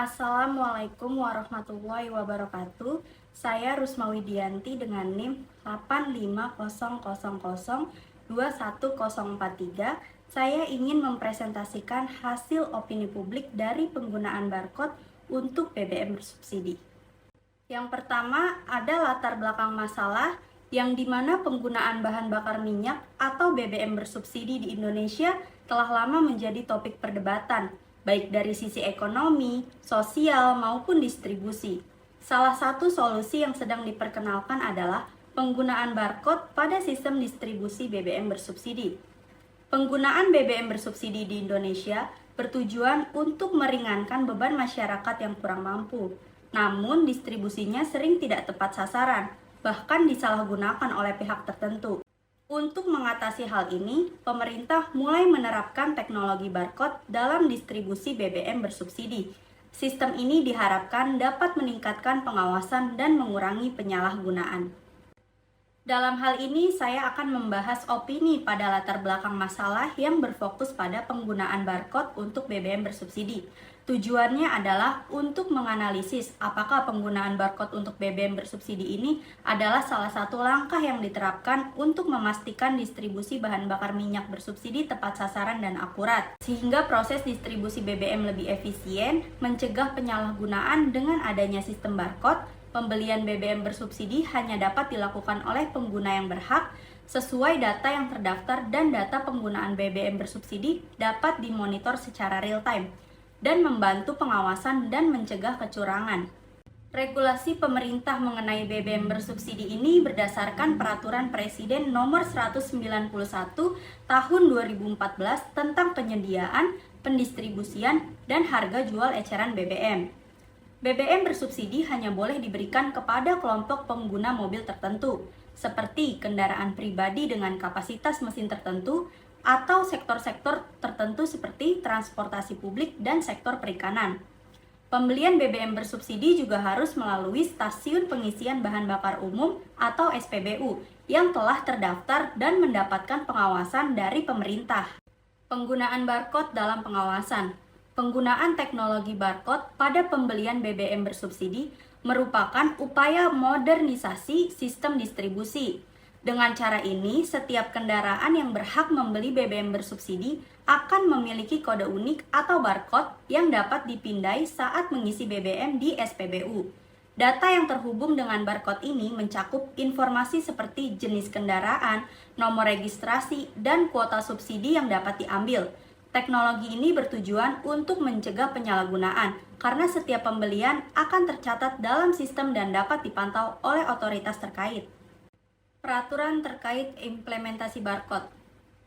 Assalamualaikum warahmatullahi wabarakatuh. Saya Rusma Widianti dengan NIM 850002104 Saya ingin mempresentasikan hasil opini publik dari penggunaan barcode untuk BBM bersubsidi. Yang pertama ada latar belakang masalah yang dimana penggunaan bahan bakar minyak atau BBM bersubsidi di Indonesia telah lama menjadi topik perdebatan, baik dari sisi ekonomi, sosial, maupun distribusi. Salah satu solusi yang sedang diperkenalkan adalah penggunaan barcode pada sistem distribusi BBM bersubsidi. Penggunaan BBM bersubsidi di Indonesia bertujuan untuk meringankan beban masyarakat yang kurang mampu. Namun distribusinya sering tidak tepat sasaran, bahkan disalahgunakan oleh pihak tertentu. Untuk mengatasi hal ini, pemerintah mulai menerapkan teknologi barcode dalam distribusi BBM bersubsidi. Sistem ini diharapkan dapat meningkatkan pengawasan dan mengurangi penyalahgunaan. Dalam hal ini, saya akan membahas opini pada latar belakang masalah yang berfokus pada penggunaan barcode untuk BBM bersubsidi. Tujuannya adalah untuk menganalisis apakah penggunaan barcode untuk BBM bersubsidi ini adalah salah satu langkah yang diterapkan untuk memastikan distribusi bahan bakar minyak bersubsidi tepat sasaran dan akurat, sehingga proses distribusi BBM lebih efisien, mencegah penyalahgunaan dengan adanya sistem barcode. Pembelian BBM bersubsidi hanya dapat dilakukan oleh pengguna yang berhak sesuai data yang terdaftar dan data penggunaan BBM bersubsidi dapat dimonitor secara real time dan membantu pengawasan dan mencegah kecurangan. Regulasi pemerintah mengenai BBM bersubsidi ini berdasarkan Peraturan Presiden Nomor 191 Tahun 2014 tentang penyediaan, pendistribusian, dan harga jual eceran BBM. BBM bersubsidi hanya boleh diberikan kepada kelompok pengguna mobil tertentu, seperti kendaraan pribadi dengan kapasitas mesin tertentu, atau sektor-sektor tertentu seperti transportasi publik dan sektor perikanan. Pembelian BBM bersubsidi juga harus melalui stasiun pengisian bahan bakar umum atau SPBU yang telah terdaftar dan mendapatkan pengawasan dari pemerintah. Penggunaan barcode dalam pengawasan. Penggunaan teknologi barcode pada pembelian BBM bersubsidi merupakan upaya modernisasi sistem distribusi. Dengan cara ini, setiap kendaraan yang berhak membeli BBM bersubsidi akan memiliki kode unik atau barcode yang dapat dipindai saat mengisi BBM di SPBU. Data yang terhubung dengan barcode ini mencakup informasi seperti jenis kendaraan, nomor registrasi, dan kuota subsidi yang dapat diambil. Teknologi ini bertujuan untuk mencegah penyalahgunaan karena setiap pembelian akan tercatat dalam sistem dan dapat dipantau oleh otoritas terkait. Peraturan terkait implementasi barcode.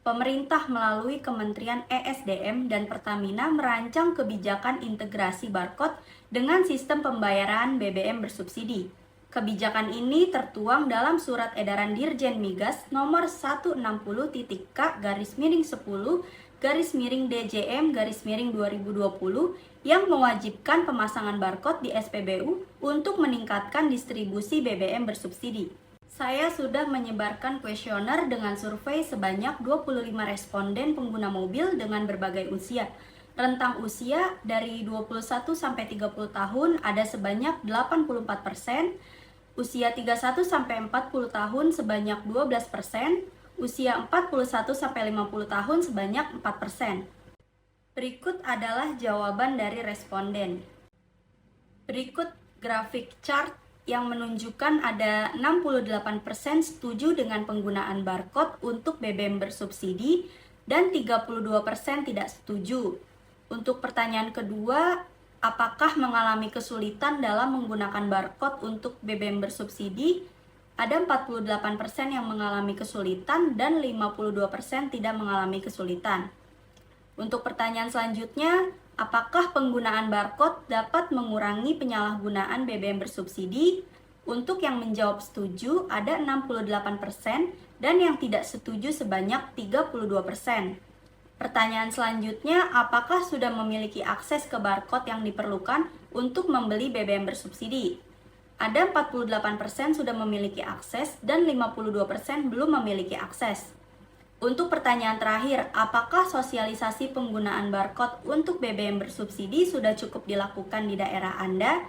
Pemerintah melalui Kementerian ESDM dan Pertamina merancang kebijakan integrasi barcode dengan sistem pembayaran BBM bersubsidi. Kebijakan ini tertuang dalam Surat Edaran Dirjen Migas nomor 160.K-10/DJM/2020 yang mewajibkan pemasangan barcode di SPBU untuk meningkatkan distribusi BBM bersubsidi. Saya sudah menyebarkan kuesioner dengan survei sebanyak 25 responden pengguna mobil dengan berbagai usia. Rentang usia dari 21 sampai 30 tahun ada sebanyak 84%, usia 31 sampai 40 tahun sebanyak 12%, usia 41 sampai 50 tahun sebanyak 4%. Berikut adalah jawaban dari responden. Berikut grafik chart yang menunjukkan ada 68% setuju dengan penggunaan barcode untuk BBM bersubsidi dan 32% tidak setuju. Untuk pertanyaan kedua, apakah mengalami kesulitan dalam menggunakan barcode untuk BBM bersubsidi? Ada 48% yang mengalami kesulitan dan 52% tidak mengalami kesulitan. Untuk pertanyaan selanjutnya, apakah penggunaan barcode dapat mengurangi penyalahgunaan BBM bersubsidi? Untuk yang menjawab setuju ada 68% dan yang tidak setuju sebanyak 32%. Pertanyaan selanjutnya, apakah sudah memiliki akses ke barcode yang diperlukan untuk membeli BBM bersubsidi? Ada 48% sudah memiliki akses dan 52% belum memiliki akses. Untuk pertanyaan terakhir, apakah sosialisasi penggunaan barcode untuk BBM bersubsidi sudah cukup dilakukan di daerah Anda?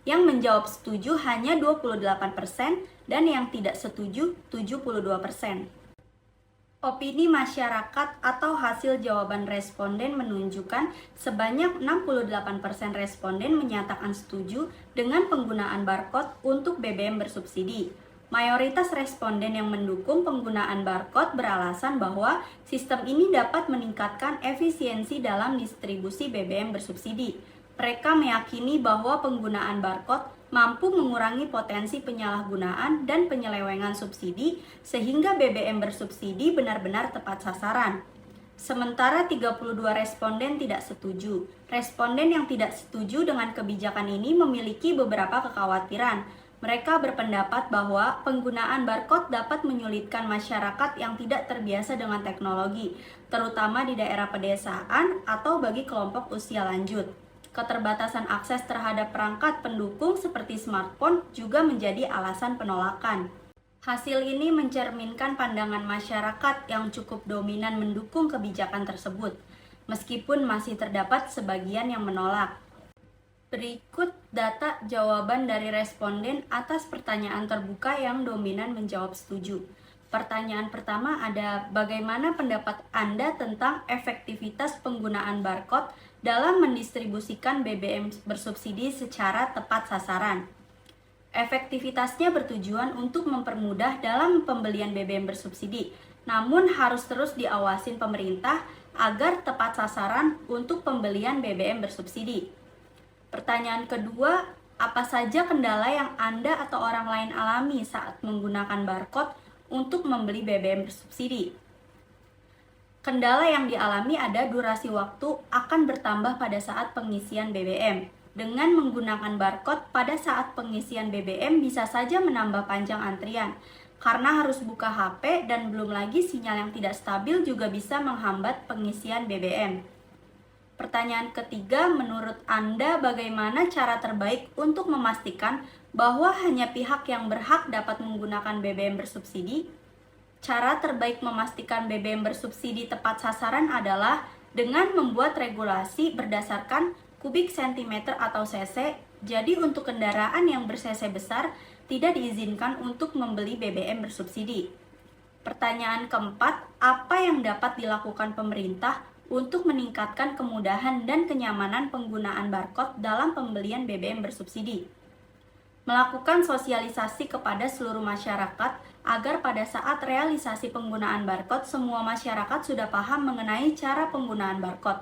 Yang menjawab setuju hanya 28% dan yang tidak setuju 72%. Opini masyarakat atau hasil jawaban responden menunjukkan sebanyak 68% responden menyatakan setuju dengan penggunaan barcode untuk BBM bersubsidi. Mayoritas responden yang mendukung penggunaan barcode beralasan bahwa sistem ini dapat meningkatkan efisiensi dalam distribusi BBM bersubsidi. Mereka meyakini bahwa penggunaan barcode mampu mengurangi potensi penyalahgunaan dan penyelewengan subsidi sehingga BBM bersubsidi benar-benar tepat sasaran. Sementara 32 responden tidak setuju. Responden yang tidak setuju dengan kebijakan ini memiliki beberapa kekhawatiran. Mereka berpendapat bahwa penggunaan barcode dapat menyulitkan masyarakat yang tidak terbiasa dengan teknologi, terutama di daerah pedesaan atau bagi kelompok usia lanjut. Keterbatasan akses terhadap perangkat pendukung seperti smartphone juga menjadi alasan penolakan. Hasil ini mencerminkan pandangan masyarakat yang cukup dominan mendukung kebijakan tersebut, meskipun masih terdapat sebagian yang menolak. Berikut data jawaban dari responden atas pertanyaan terbuka yang dominan menjawab setuju. Pertanyaan pertama ada, bagaimana pendapat Anda tentang efektivitas penggunaan barcode dalam mendistribusikan BBM bersubsidi secara tepat sasaran? Efektivitasnya bertujuan untuk mempermudah dalam pembelian BBM bersubsidi, namun harus terus diawasin pemerintah agar tepat sasaran untuk pembelian BBM bersubsidi. Pertanyaan kedua, apa saja kendala yang Anda atau orang lain alami saat menggunakan barcode untuk membeli BBM bersubsidi? Kendala yang dialami ada durasi waktu akan bertambah pada saat pengisian BBM. Dengan menggunakan barcode pada saat pengisian BBM bisa saja menambah panjang antrian, karena harus buka HP dan belum lagi sinyal yang tidak stabil juga bisa menghambat pengisian BBM. Pertanyaan ketiga, menurut Anda bagaimana cara terbaik untuk memastikan bahwa hanya pihak yang berhak dapat menggunakan BBM bersubsidi? Cara terbaik memastikan BBM bersubsidi tepat sasaran adalah dengan membuat regulasi berdasarkan kubik sentimeter atau cc. Jadi untuk kendaraan yang ber-cc besar tidak diizinkan untuk membeli BBM bersubsidi. Pertanyaan keempat, apa yang dapat dilakukan pemerintah untuk meningkatkan kemudahan dan kenyamanan penggunaan barcode dalam pembelian BBM bersubsidi? Melakukan sosialisasi kepada seluruh masyarakat agar pada saat realisasi penggunaan barcode semua masyarakat sudah paham mengenai cara penggunaan barcode.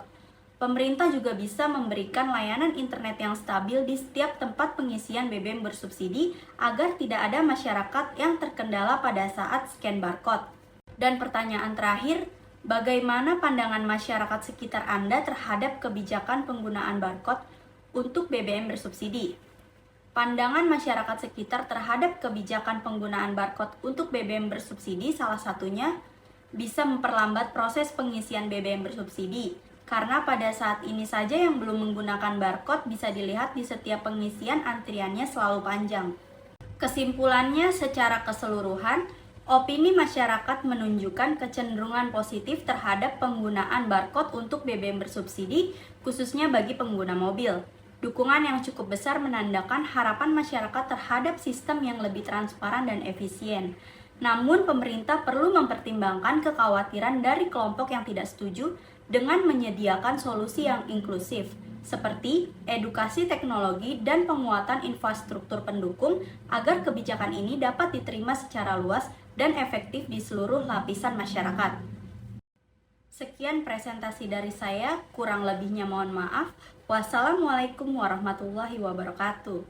Pemerintah juga bisa memberikan layanan internet yang stabil di setiap tempat pengisian BBM bersubsidi agar tidak ada masyarakat yang terkendala pada saat scan barcode. Dan pertanyaan terakhir, bagaimana pandangan masyarakat sekitar Anda terhadap kebijakan penggunaan barcode untuk BBM bersubsidi? Pandangan masyarakat sekitar terhadap kebijakan penggunaan barcode untuk BBM bersubsidi salah satunya bisa memperlambat proses pengisian BBM bersubsidi, karena pada saat ini saja yang belum menggunakan barcode bisa dilihat di setiap pengisian antriannya selalu panjang. Kesimpulannya, secara keseluruhan, opini masyarakat menunjukkan kecenderungan positif terhadap penggunaan barcode untuk BBM bersubsidi, khususnya bagi pengguna mobil. Dukungan yang cukup besar menandakan harapan masyarakat terhadap sistem yang lebih transparan dan efisien. Namun, pemerintah perlu mempertimbangkan kekhawatiran dari kelompok yang tidak setuju dengan menyediakan solusi yang inklusif, seperti edukasi teknologi dan penguatan infrastruktur pendukung agar kebijakan ini dapat diterima secara luas dan efektif di seluruh lapisan masyarakat. Sekian presentasi dari saya, kurang lebihnya mohon maaf. Wassalamualaikum warahmatullahi wabarakatuh.